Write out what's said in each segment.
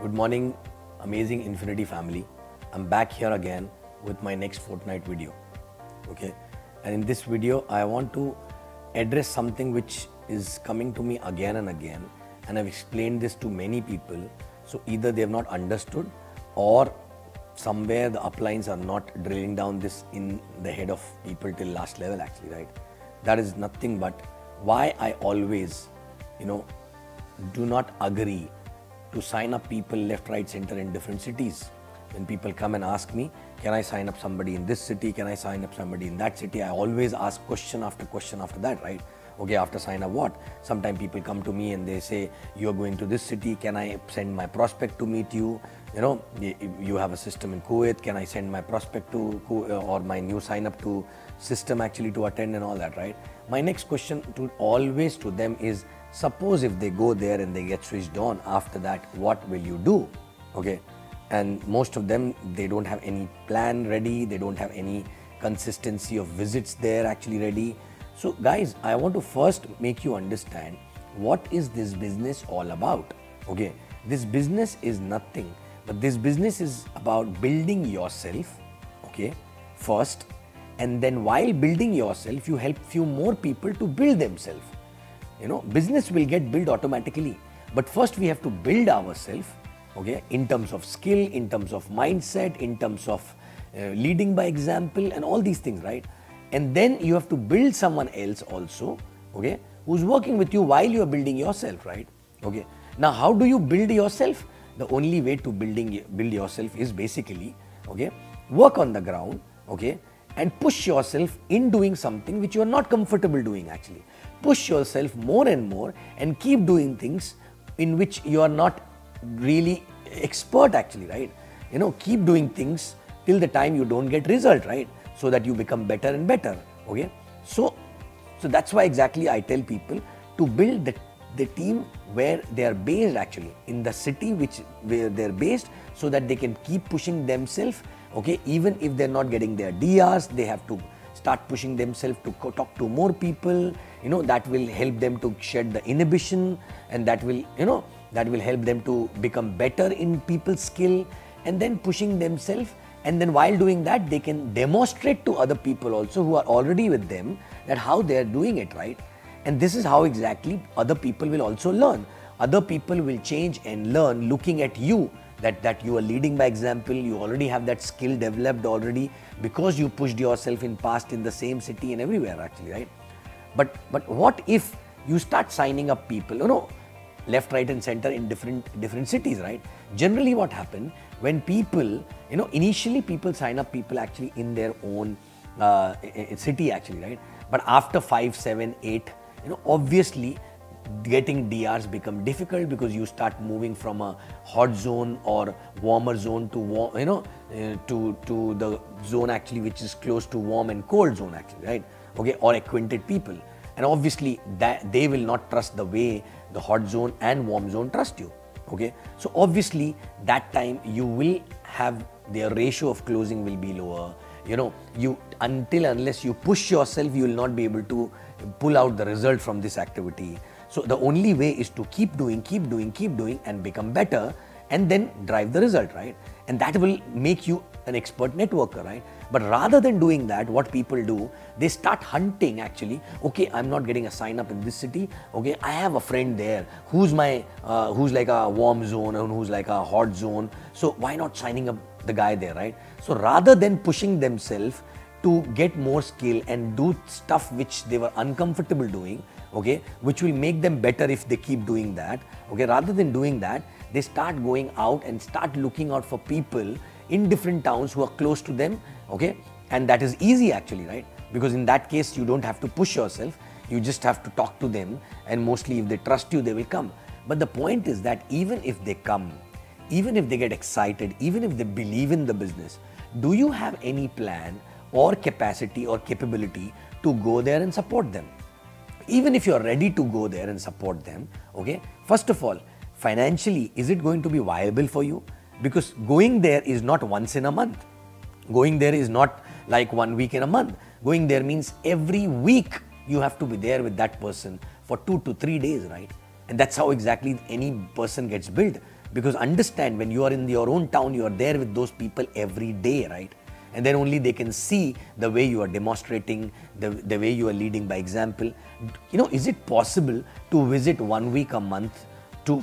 Good morning, amazing Infinity family. I'm back here again with my next fortnight video. Okay, and in this video, I want to address something which is coming to me again and again, and I've explained this to many people. So either they have not understood, or somewhere the uplines are not drilling down this in the head of people till last level. Actually, right? That is nothing but why I always, do not agree to sign up people left, right, center in different cities. When people come and ask me, can I sign up somebody in this city? Can I sign up somebody in that city? I always ask question after that, right? Okay, after sign up what? Sometimes people come to me and they say, you're going to this city, can I send my prospect to meet you? You have a system in Kuwait, can I send my prospect to or my new sign up to system actually to attend and all that, right? My next question always to them is, suppose if they go there and they get switched on, after that, what will you do? Okay, and most of them, they don't have any plan ready, they don't have any consistency of visits there actually ready. So guys, I want to first make you understand what is this business all about. Okay, this business is nothing, but this business is about building yourself, okay, first, and then while building yourself, you help few more people to build themselves. Business will get built automatically, but first we have to build ourselves, okay, in terms of skill, in terms of mindset, in terms of leading by example and all these things, right? And then you have to build someone else also, okay, who's working with you while you are building yourself, right? Okay. Now, how do you build yourself? The only way to build yourself is basically, okay, work on the ground, okay, and push yourself in doing something which you are not comfortable doing actually. Push yourself more and more and keep doing things in which you are not really expert actually, right? Keep doing things till the time you don't get result, right? So that you become better and better, okay? So that's why exactly I tell people to build the team where they are based actually, in the city where they're based, so that they can keep pushing themselves, okay? Even if they're not getting their DRs, they have to start pushing themselves to talk to more people, that will help them to shed the inhibition, and that will help them to become better in people's skill, and then pushing themselves. And then while doing that, they can demonstrate to other people also who are already with them that how they are doing it, right? And this is how exactly other people will also learn. Other people will change and learn looking at you, that you are leading by example, you already have that skill developed already because you pushed yourself in past in the same city and everywhere actually, right? But what if you start signing up people, left, right and center in different cities, right? Generally what happens when people, initially people sign up people actually in their own city actually, right? But after 5, 7, 8, obviously getting DRs become difficult because you start moving from a hot zone or warmer zone to warm, to the zone actually which is close to warm and cold zone actually, right? Okay, or acquainted people. And obviously that they will not trust the way the hot zone and warm zone trust you. Okay, so obviously that time you will have their ratio of closing will be lower. Unless you push yourself, you will not be able to pull out the result from this activity. So the only way is to keep doing and become better, and then drive the result, right? And that will make you an expert networker, right? But rather than doing that, what people do, they start hunting actually. Okay, I'm not getting a sign up in this city. Okay, I have a friend there who's like a warm zone and who's like a hot zone. So why not signing up the guy there, right? So rather than pushing themselves to get more skill and do stuff which they were uncomfortable doing, okay, which will make them better if they keep doing that, okay, rather than doing that, they start going out and start looking out for people in different towns who are close to them, okay, and that is easy actually, right? Because in that case, you don't have to push yourself, you just have to talk to them, and mostly if they trust you, they will come. But the point is that even if they come, even if they get excited, even if they believe in the business, do you have any plan or capacity or capability to go there and support them? Even if you are ready to go there and support them, okay, first of all, financially, is it going to be viable for you? Because going there is not once in a month. Going there is not like 1 week in a month. Going there means every week you have to be there with that person for 2 to 3 days, right? And that's how exactly any person gets built. Because understand, when you are in your own town, you are there with those people every day, right? And then only they can see the way you are demonstrating, the way you are leading by example. You know, is it possible to visit 1 week a month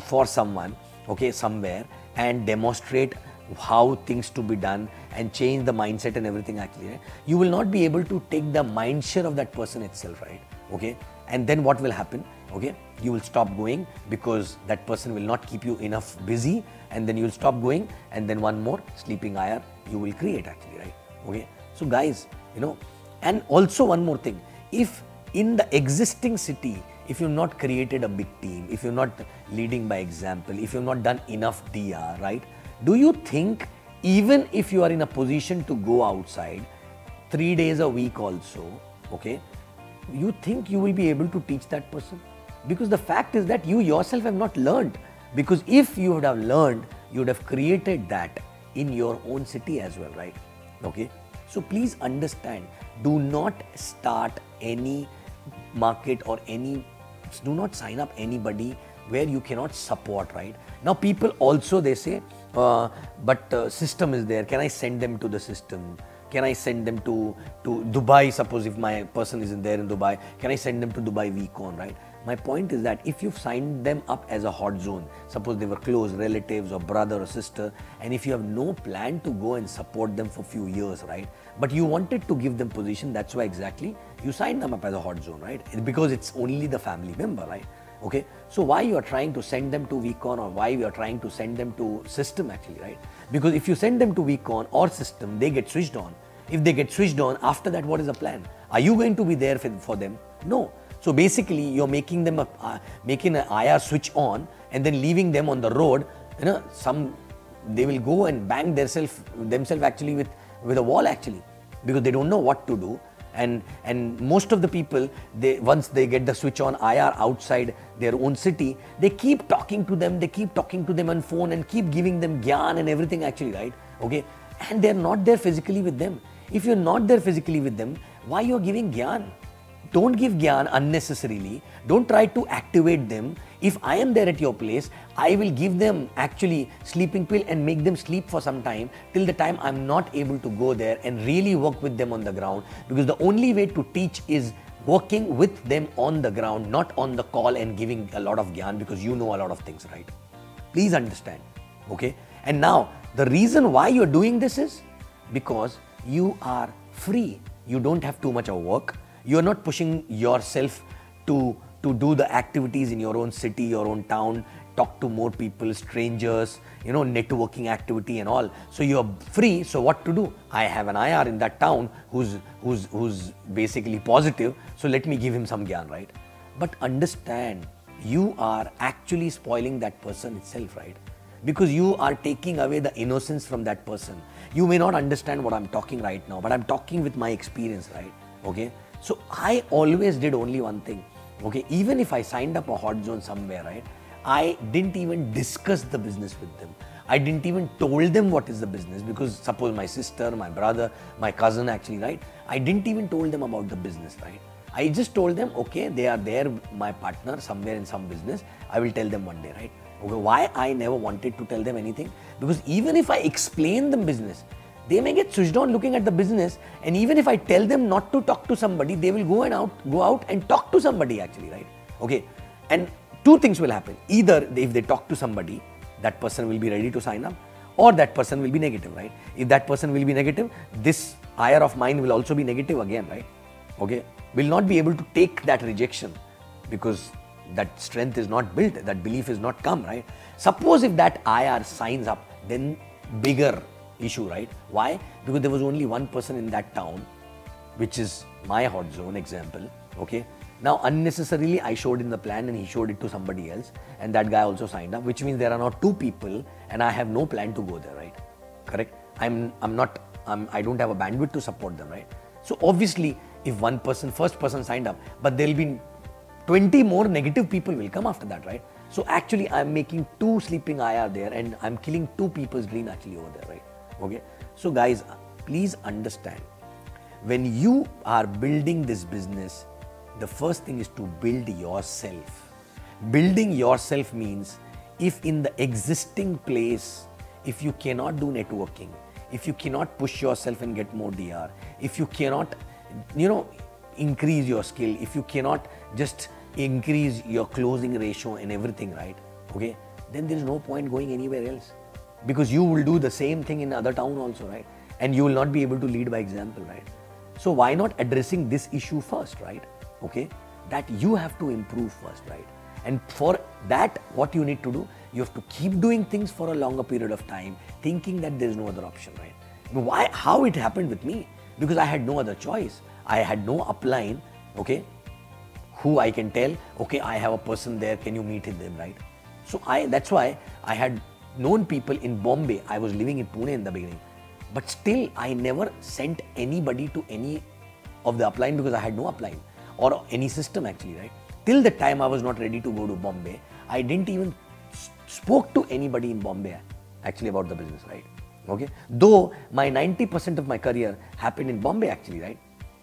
for someone, okay, somewhere, and demonstrate how things to be done and change the mindset and everything actually, right? You will not be able to take the mind share of that person itself, right? Okay, and then what will happen? Okay, you will stop going because that person will not keep you enough busy, and then you will stop going, and then one more sleeping IR you will create actually, right? Okay, so guys, you know, and also one more thing, if in the existing city, if you've not created a big team, if you're not leading by example, if you've not done enough DR, right? Do you think even if you are in a position to go outside 3 days a week also, okay, you think you will be able to teach that person? Because the fact is that you yourself have not learned. Because if you would have learned, you would have created that in your own city as well, right? Okay. So please understand, do not start any market or do not sign up anybody where you cannot support, right? Now people also, they say, system is there. Can I send them to the system? Can I send them to Dubai? Suppose if my person isn't there in Dubai, can I send them to Dubai VCon, right? My point is that if you've signed them up as a hot zone, suppose they were close relatives or brother or sister, and if you have no plan to go and support them for a few years, right? But you wanted to give them position, that's why exactly you signed them up as a hot zone, right? Because it's only the family member, right? Okay, so why you are trying to send them to VCon, or why you are trying to send them to system actually, right? Because if you send them to VCon or system, they get switched on. If they get switched on, after that, what is the plan? Are you going to be there for them? No. So basically, you're making them making an IR switch on and then leaving them on the road. You know, they will go and bang themselves actually with a wall actually, because they don't know what to do. And most of the people, once they get the switch on IR outside their own city, they keep talking to them, on phone and keep giving them gyan and everything actually, right? Okay, and they're not there physically with them. If you're not there physically with them, why you're giving gyan? Don't give gyan unnecessarily. Don't try to activate them. If I am there at your place, I will give them actually sleeping pill and make them sleep for some time till the time I'm not able to go there and really work with them on the ground. Because the only way to teach is working with them on the ground, not on the call and giving a lot of gyan, because you know a lot of things, right? Please understand, okay? And now, the reason why you're doing this is because you are free. You don't have too much of work. You're not pushing yourself to do the activities in your own city, your own town, talk to more people, strangers, you know, networking activity and all. So you're free. So what to do? I have an IR in that town who's basically positive. So let me give him some gyan, right? But understand, you are actually spoiling that person itself, right? Because you are taking away the innocence from that person. You may not understand what I'm talking right now, but I'm talking with my experience, right? Okay. So I always did only one thing, okay? Even if I signed up a hot zone somewhere, right? I didn't even discuss the business with them. I didn't even told them what is the business, because suppose my sister, my brother, my cousin actually, right? I didn't even told them about the business, right? I just told them, okay, they are there, my partner somewhere in some business. I will tell them one day, right? Okay, why I never wanted to tell them anything? Because even if I explain them business, they may get switched on looking at the business, and even if I tell them not to talk to somebody, they will go out and talk to somebody actually, right? Okay, and two things will happen. Either if they talk to somebody, that person will be ready to sign up, or that person will be negative, right? If that person will be negative, this IR of mine will also be negative again, right? Okay, will not be able to take that rejection because that strength is not built, that belief is not come, right? Suppose if that IR signs up, then bigger issue, right? Why? Because there was only one person in that town, which is my hot zone example, okay? Now unnecessarily I showed in the plan and he showed it to somebody else, and that guy also signed up, which means there are now two people and I have no plan to go there, right? Correct? I don't have a bandwidth to support them, right? So obviously if one person, first person signed up, but there'll be 20 more negative people will come after that, right? So actually I'm making two sleeping IR there and I'm killing two people's dream actually over there, right? Okay. So guys, please understand, when you are building this business, the first thing is to build yourself. Building yourself means if in the existing place, if you cannot do networking, if you cannot push yourself and get more DR, if you cannot, increase your skill, if you cannot just increase your closing ratio and everything, right? Okay, then there is no point going anywhere else, because you will do the same thing in other town also, right? And you will not be able to lead by example, right? So why not addressing this issue first, right? Okay, that you have to improve first, right? And for that, what you need to do, you have to keep doing things for a longer period of time, thinking that there is no other option, right? Why? How it happened with me? Because I had no other choice. I had no upline, okay, who I can tell, okay, I have a person there, can you meet them, right? So that's why I had known people in Bombay. I was living in Pune in the beginning, but still I never sent anybody to any of the upline because I had no upline or any system actually, right? Till the time I was not ready to go to Bombay, I didn't even spoke to anybody in Bombay actually about the business, right? Okay, though my 90% of my career happened in Bombay actually, right?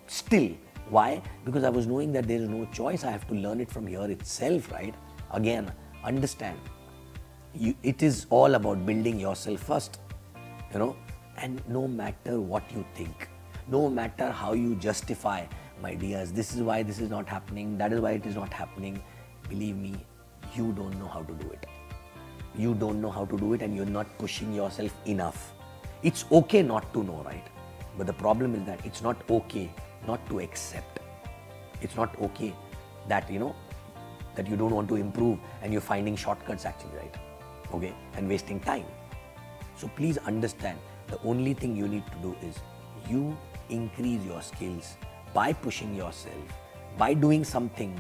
Still, why? Because I was knowing that there is no choice. I have to learn it from here itself, right? Again, understand, it is all about building yourself first, and no matter what you think, no matter how you justify, my dears, this is why this is not happening, that is why it is not happening. Believe me, you don't know how to do it. You don't know how to do it, and you're not pushing yourself enough. It's okay not to know, right? But the problem is that it's not okay not to accept. It's not okay that, that you don't want to improve and you're finding shortcuts actually, right? Okay, and wasting time. So please understand, the only thing you need to do is you increase your skills by pushing yourself, by doing something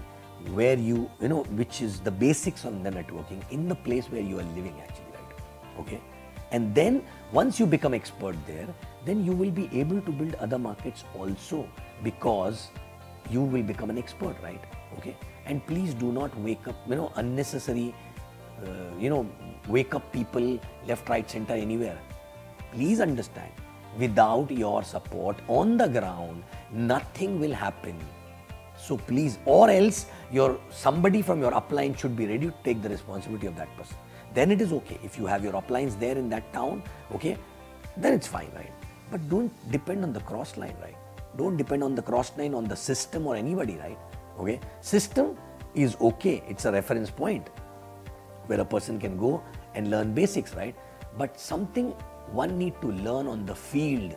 where which is the basics on the networking in the place where you are living actually, right? Okay, and then once you become expert there, then you will be able to build other markets also, because you will become an expert, right? Okay, and please do not wake up, unnecessary, wake up people left, right, center, anywhere. Please understand, without your support on the ground, nothing will happen. So please, or else somebody from your upline should be ready to take the responsibility of that person. Then it is okay. If you have your uplines there in that town, okay, then it's fine, right? But don't depend on the cross line, right? Don't depend on the cross line, on the system or anybody, right? Okay, system is okay. It's a reference point where a person can go and learn basics, right? But something one need to learn on the field,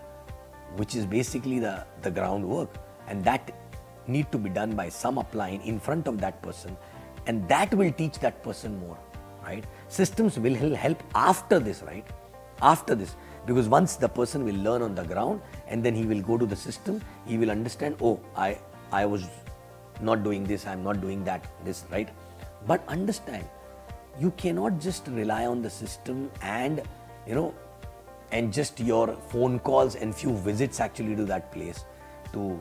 which is basically the groundwork, and that need to be done by some upline in front of that person, and that will teach that person more, right? Systems will help after this, right? After this, because once the person will learn on the ground and then he will go to the system, he will understand, oh, I was not doing this, I'm not doing that, this, right? But understand, you cannot just rely on the system and, and just your phone calls and few visits actually to that place to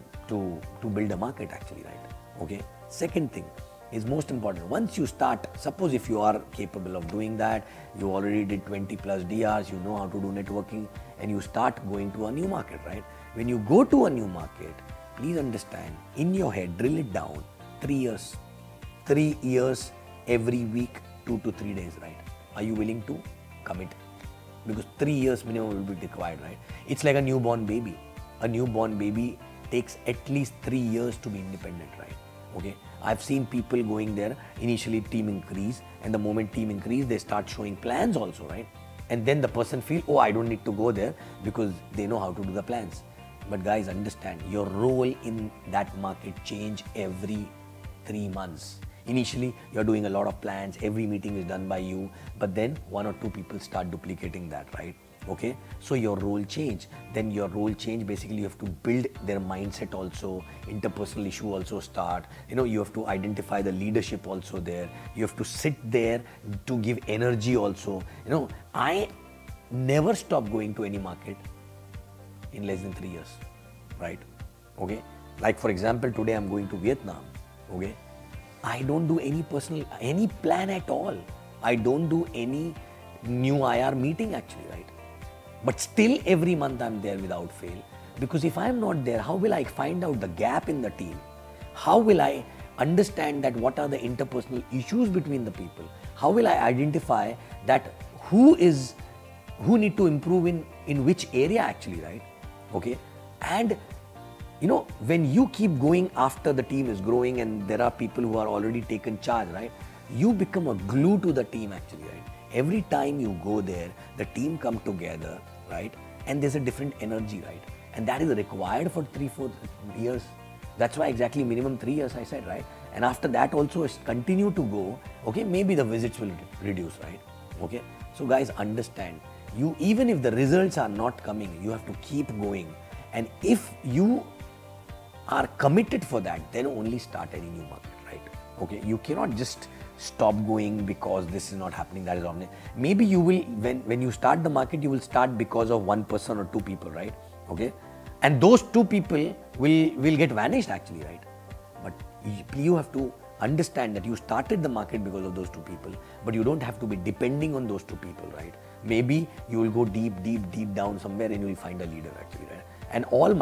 build a market actually, right? Okay. Second thing is most important. Once you start, suppose if you are capable of doing that, you already did 20 plus DRs, you know how to do networking, and you start going to a new market, right? When you go to a new market, please understand, in your head, drill it down, 3 years. 3 years every week, 2 to 3 days, right? Are you willing to commit? Because 3 years minimum will be required, right? It's like a newborn baby. A newborn baby takes at least 3 years to be independent, right? Okay, I've seen people going there, initially team increase, and the moment team increase, they start showing plans also, right? And then the person feel, oh, I don't need to go there because they know how to do the plans. But guys, understand, your role in that market change every 3 months. Initially, you're doing a lot of plans, every meeting is done by you, but then 1 or 2 people start duplicating that, right? Okay, so your role change. Then your role change, basically you have to build their mindset also, interpersonal issue also start, you have to identify the leadership also there, you have to sit there to give energy also. I never stop going to any market in less than 3 years, right? Okay, like for example, today I'm going to Vietnam, okay? I don't do any plan at all. I don't do any new IR meeting actually, right? But still every month I'm there without fail, because if I'm not there, how will I find out the gap in the team? How will I understand that what are the interpersonal issues between the people? How will I identify that who need to improve in which area actually, right? Okay. And you know, when you keep going after the team is growing and there are people who are already taken charge, right? You become a glue to the team actually, right? Every time you go there, the team come together, right? And there's a different energy, right? And that is required for 3-4 years. That's why exactly minimum 3 years I said, right? And after that also continue to go, okay, maybe the visits will reduce, right? Okay. So guys, understand, you, even if the results are not coming, you have to keep going. And if you are committed for that, then only start any new market, right? Okay, you cannot just stop going because this is not happening, that is wrong. Maybe you will, when you start the market, you will start because of one person or two people, right? Okay, and those two people will get vanished actually, right? But you have to understand that you started the market because of those two people, but you don't have to be depending on those two people, right? Maybe you will go deep down somewhere and you will find a leader actually, right? And all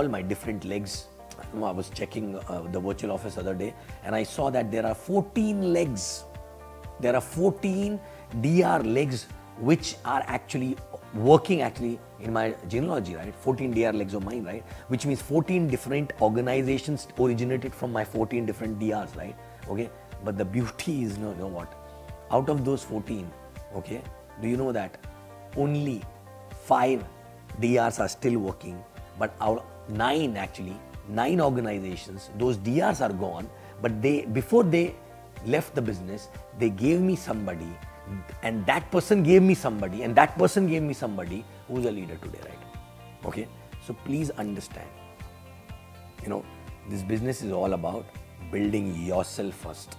my different legs, I was checking the virtual office the other day and I saw that there are 14 legs. There are 14 DR legs which are actually working actually in my genealogy, right? 14 DR legs of mine, right? Which means 14 different organizations originated from my 14 different DRs, right? Okay. But the beauty is, you know what? Out of those 14, okay, do you know that only 5 DRs are still working, but out 9 organizations, those DRs are gone, but before they left the business, they gave me somebody, and that person gave me somebody, and that person gave me somebody who's a leader today, right? Okay, so please understand, you know, this business is all about building yourself first,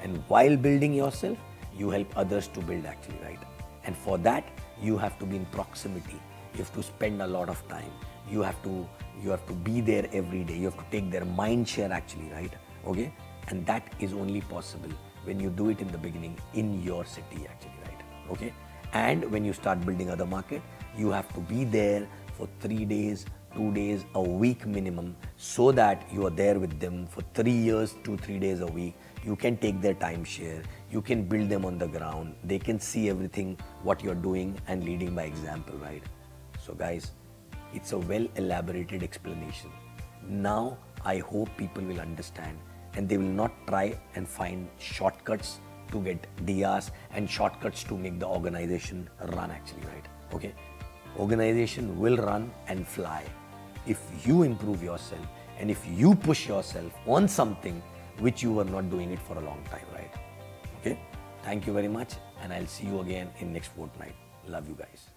and while building yourself, you help others to build actually, right? And for that, you have to be in proximity. You have to spend a lot of time. You have to be there every day. You have to take their mind share actually, right? Okay, and that is only possible when you do it in the beginning in your city actually, right? Okay, and when you start building other market, you have to be there for 3 days, 2 days, a week minimum, so that you are there with them for 3 years, 2-3 days a week. You can take their time share, you can build them on the ground, they can see everything what you're doing and leading by example, right? So guys, it's a well elaborated explanation. Now I hope people will understand and they will not try and find shortcuts to get DRs and shortcuts to make the organization run actually, right? Okay, organization will run and fly if you improve yourself and if you push yourself on something which you were not doing it for a long time, right? Okay, thank you very much and I'll see you again in next fortnight. Love you guys.